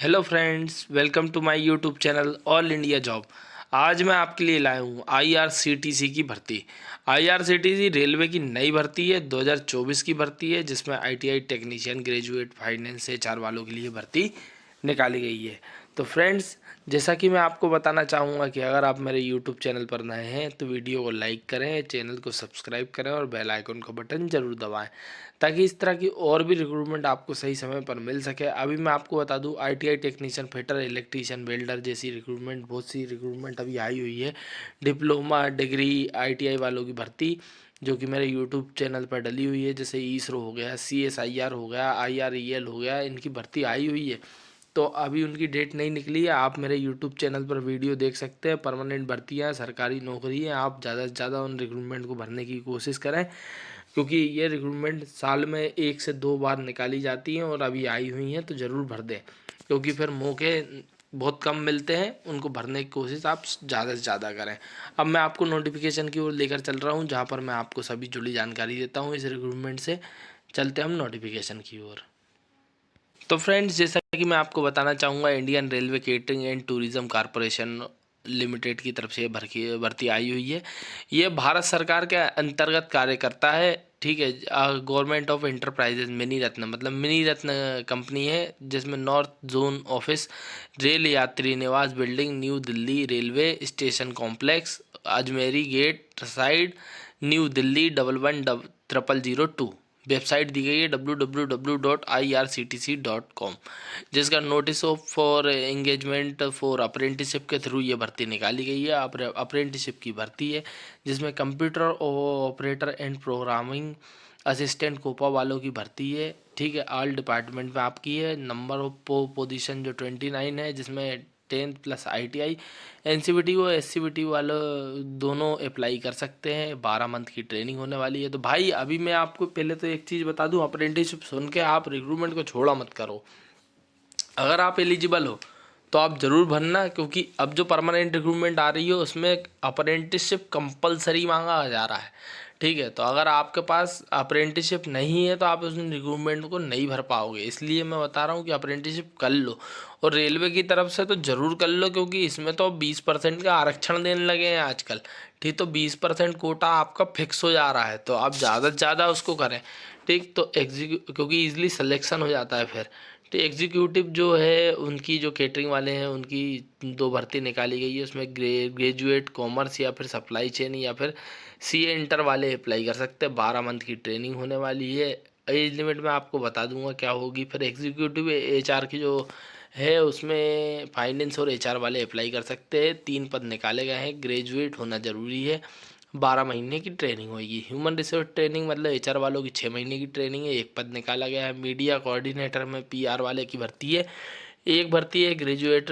Hello friends, welcome to my YouTube channel all India job. आज मैं आपके लिए लाया हूँ आईआरसीटीसी की भर्ती। आईआरसीटीसी रेलवे की नई भर्ती है, 2024 की भर्ती है, जिसमें आईटीआई टेक्नीशियन, ग्रेजुएट, फाइनेंस से चार वालों के लिए भर्ती निकाली गई है। तो फ्रेंड्स, जैसा कि मैं आपको बताना चाहूँगा कि अगर आप मेरे यूट्यूब चैनल पर नए हैं तो वीडियो को लाइक करें, चैनल को सब्सक्राइब करें और बेल आइकन का बटन ज़रूर दबाएं, ताकि इस तरह की और भी रिक्रूटमेंट आपको सही समय पर मिल सके। अभी मैं आपको बता दूं, ITI technician, fitter, electrician, welder जैसी रिक्रूटमेंट, बहुत सी रिक्रूटमेंट अभी आई हुई है। डिप्लोमा, डिग्री, आईटीआई वालों की भर्ती जो कि मेरे यूट्यूब चैनल पर डली हुई है, जैसे ईसरो हो गया, सीएसआईआर हो गया, आईआरईएल हो गया, इनकी भर्ती आई हुई है। तो अभी उनकी डेट नहीं निकली है। आप मेरे यूट्यूब चैनल पर वीडियो देख सकते हैं। परमानेंट भर्तियाँ, सरकारी नौकरी है। आप ज़्यादा से ज़्यादा उन रिक्रूटमेंट को भरने की कोशिश करें, क्योंकि ये रिक्रूटमेंट साल में 1 से 2 बार निकाली जाती हैं और अभी आई हुई हैं, तो ज़रूर भर दें, क्योंकि फिर मौके बहुत कम मिलते हैं। उनको भरने की कोशिश आप ज़्यादा से ज़्यादा करें। अब मैं आपको नोटिफिकेशन की ओर लेकर चल रहा हूँ, जहाँ पर मैं आपको सभी जुड़ी जानकारी देता हूँ इस रिक्रूटमेंट से। चलते हम नोटिफिकेशन की ओर। तो फ्रेंड्स, जैसा कि मैं आपको बताना चाहूँगा, Indian railway catering and tourism corporation limited की तरफ से ये भर्ती आई हुई है। ये भारत सरकार के अंतर्गत कार्य करता है। ठीक है। गवर्नमेंट ऑफ इंटरप्राइजेज मिनी रत्न, मतलब मिनी रत्न कंपनी है, जिसमें north zone office, rail Yatri Niwas building, new Delhi railway station complex, Ajmeri gate side, new Delhi 111002। Website दी गई है www.irctc.com, जिसका notice of for engagement for apprenticeship के थ्रू ये भर्ती निकाली गई है। अप्रेंटिसशिप की भर्ती है, जिसमें computer operator and programming assistant COPA वालों की भर्ती है। ठीक है। ऑल डिपार्टमेंट में आपकी है। नंबर ऑफ पोजीशन जो 29 है, जिसमें 10th प्लस आईटीआई, एनसीबीटी व एससीबीटी वाले दोनों अप्लाई कर सकते हैं। 12 मंथ की ट्रेनिंग होने वाली है। तो भाई, अभी मैं आपको पहले तो एक चीज़ बता दूं, अप्रेंटिसशिप सुन के आप रिक्रूटमेंट को छोड़ा मत करो। अगर आप एलिजिबल हो तो आप ज़रूर भरना, क्योंकि अब जो परमानेंट रिक्रूटमेंट आ रही है उसमें अप्रेंटिसशिप कंपलसरी मांगा जा रहा है। ठीक है। तो अगर आपके पास अप्रेंटिसशिप नहीं है तो आप उस रिक्रूटमेंट को नहीं भर पाओगे। इसलिए मैं बता रहा हूँ कि अप्रेंटिसशिप कर लो, और रेलवे की तरफ से तो ज़रूर कर लो, क्योंकि इसमें तो 20% का आरक्षण देने लगे हैं आजकल। ठीक। तो 20% कोटा आपका फिक्स हो जा रहा है, तो आप ज़्यादा से ज़्यादा उसको करें। ठीक। तो क्योंकि ईजिली सिलेक्शन हो जाता है फिर। तो एग्जीक्यूटिव जो है, उनकी जो केटरिंग वाले हैं, उनकी 2 भर्ती निकाली गई है। उसमें ग्रेजुएट कॉमर्स या फिर सप्लाई चेन या फिर सीए इंटर वाले अप्लाई कर सकते हैं। 12 मंथ की ट्रेनिंग होने वाली है। एज लिमिट मैं आपको बता दूंगा क्या होगी। फिर एग्जीक्यूटिव एचआर की जो है, उसमें फाइनेंस और एचआर वाले अप्लाई कर सकते हैं। 3 पद निकाले गए हैं। ग्रेजुएट होना ज़रूरी है। 12 महीने की ट्रेनिंग होगी। ह्यूमन रिसोर्स ट्रेनिंग, मतलब एचआर वालों की 6 महीने की ट्रेनिंग है। 1 पद निकाला गया है। मीडिया कोऑर्डिनेटर में पीआर वाले की भर्ती है। एक भर्ती है। ग्रेजुएट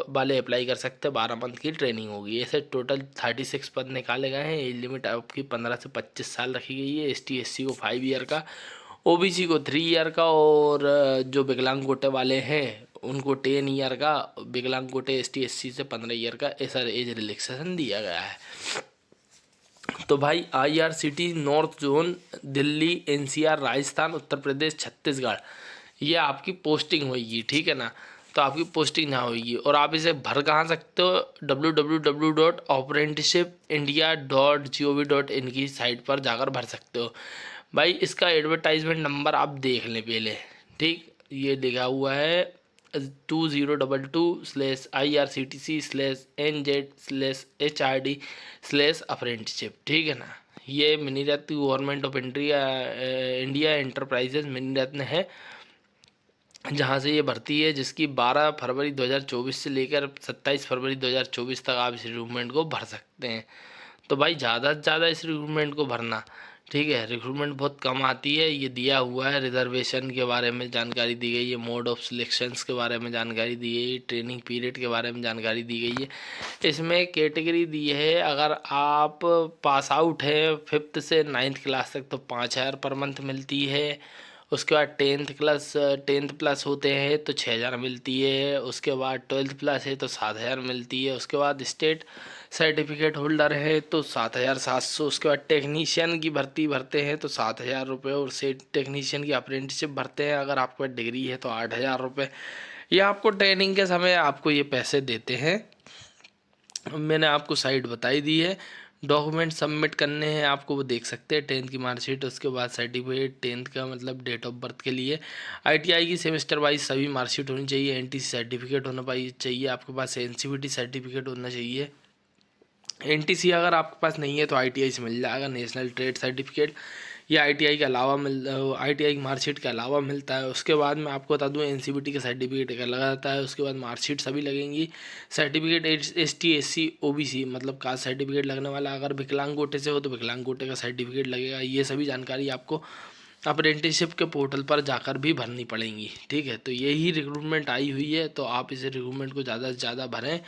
वाले अप्लाई कर सकते हैं। 12 मंथ की ट्रेनिंग होगी। ऐसे टोटल 36 पद निकाले गए हैं। एज लिमिट आपकी 15 से 25 साल रखी गई है। ST SC को 5 ईयर का, OBC को 3 ईयर का, और जो विकलांग कोटे वाले हैं उनको 10 ईयर का, विकलांग कोटे ST SC से 15 ईयर का, ऐसा एज रिलैक्सेशन दिया गया है। तो भाई, IRCT north zone, Delhi, NCR, Rajasthan, Uttar Pradesh, Chhattisgarh, ये आपकी पोस्टिंग होगी। ठीक है ना। तो आपकी पोस्टिंग यहाँ होगी, और आप इसे भर कहाँ सकते हो, www.apprenticeshipindia.gov.in की साइट पर जाकर भर सकते हो। भाई, इसका एडवर्टाइजमेंट नंबर आप देख लें पहले। ठीक। ये लिखा हुआ है 2022/IRCTC/NZ/HRD/अप्रेंटिसशिप। ठीक है ना। ये mini Ratna government of India India enterprises mini Ratna है, जहाँ से ये भर्ती है, जिसकी 12 फरवरी 2024 से लेकर 27 फरवरी 2024 तक आप इस रिक्रूटमेंट को भर सकते हैं। तो भाई, ज़्यादा से ज़्यादा इस रिक्रूटमेंट को भरना। ठीक है। रिक्रूटमेंट बहुत कम आती है। ये दिया हुआ है। रिजर्वेशन के बारे में जानकारी दी गई है। मोड ऑफ सिलेक्शंस के बारे में जानकारी दी गई है। ट्रेनिंग पीरियड के बारे में जानकारी दी गई है। इसमें कैटेगरी दी है, अगर आप पास आउट है 5th से 9th क्लास तक तो 5,000 पर मंथ मिलती है। उसके बाद 10th प्लस होते हैं तो 6,000 मिलती है। उसके बाद 12th प्लस है तो 7,000 मिलती है। उसके बाद स्टेट सर्टिफिकेट होल्डर है तो 7,700। उसके बाद टेक्नीशियन की भर्ती भरते हैं तो 7,000 रुपये, और सेट टेक्नीशियन की अप्रेंटिसशिप भरते हैं अगर आपके पास डिग्री है तो 8,000 रुपये। ये आपको ट्रेनिंग के समय आपको ये पैसे देते हैं। मैंने आपको साइट बताई दी है। डॉक्यूमेंट सबमिट करने हैं आपको, वो देख सकते हैं। 10th की मार्कशीट, उसके बाद सर्टिफिकेट, 10th का मतलब डेट ऑफ बर्थ के लिए। आईटीआई की सेमेस्टर वाइज सभी मार्कशीट होनी चाहिए। एनटीसी सर्टिफिकेट होना चाहिए आपके पास। एनसीवीटी सर्टिफिकेट होना चाहिए। एनटीसी अगर आपके पास नहीं है तो आईटीआई से मिल जाएगा। नेशनल ट्रेड सर्टिफिकेट ये आईटीआई के अलावा आईटीआई की मार्कशीट के अलावा मिलता है। उसके बाद मैं आपको बता दूं एनसीवीटी का सर्टिफिकेट का लगा रहता है। उसके बाद मार्कशीट सभी लगेंगी। सर्टिफिकेट एसटी एससी ओबीसी मतलब कास्ट सर्टिफिकेट लगने वाला। अगर विकलांग कोटे से हो तो विकलांग कोटे का सर्टिफिकेट लगेगा। ये सभी जानकारी आपको अप्रेंटिसशिप के पोर्टल पर जाकर भी भरनी पड़ेंगी। ठीक है, तो यही रिक्रूटमेंट आई हुई है, तो आप इस रिक्रूटमेंट को ज़्यादा से ज़्यादा भरें।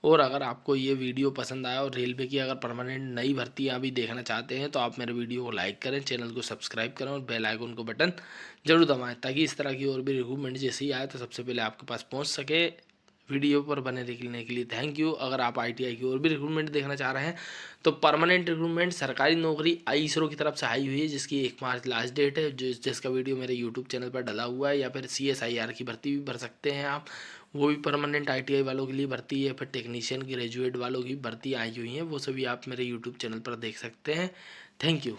और अगर आपको ये वीडियो पसंद आया और रेलवे की अगर परमानेंट नई भर्तियाँ भी देखना चाहते हैं तो आप मेरे वीडियो को लाइक करें, चैनल को सब्सक्राइब करें और बेल आइकन को बटन जरूर दबाएं, ताकि इस तरह की और भी रिक्रूटमेंट जैसे ही आए तो सबसे पहले आपके पास पहुंच सके। वीडियो पर बने रहने के लिए थैंक यू। अगर आप आईटीआई की और भी रिक्रूटमेंट देखना चाह रहे हैं तो परमानेंट रिक्रूटमेंट सरकारी नौकरी इसरो की तरफ से आई हुई है, जिसकी 1 मार्च लास्ट डेट है, जिसका वीडियो मेरे यूट्यूब चैनल पर डला हुआ है। या फिर CSIR की भर्ती भी भर सकते हैं आप, वो भी परमानेंट आईटीआई वालों के लिए भर्ती है। फिर टेक्नीशियन ग्रेजुएट वालों की भर्ती आई हुई हैं, वो सभी आप मेरे यूट्यूब चैनल पर देख सकते हैं। Thank you.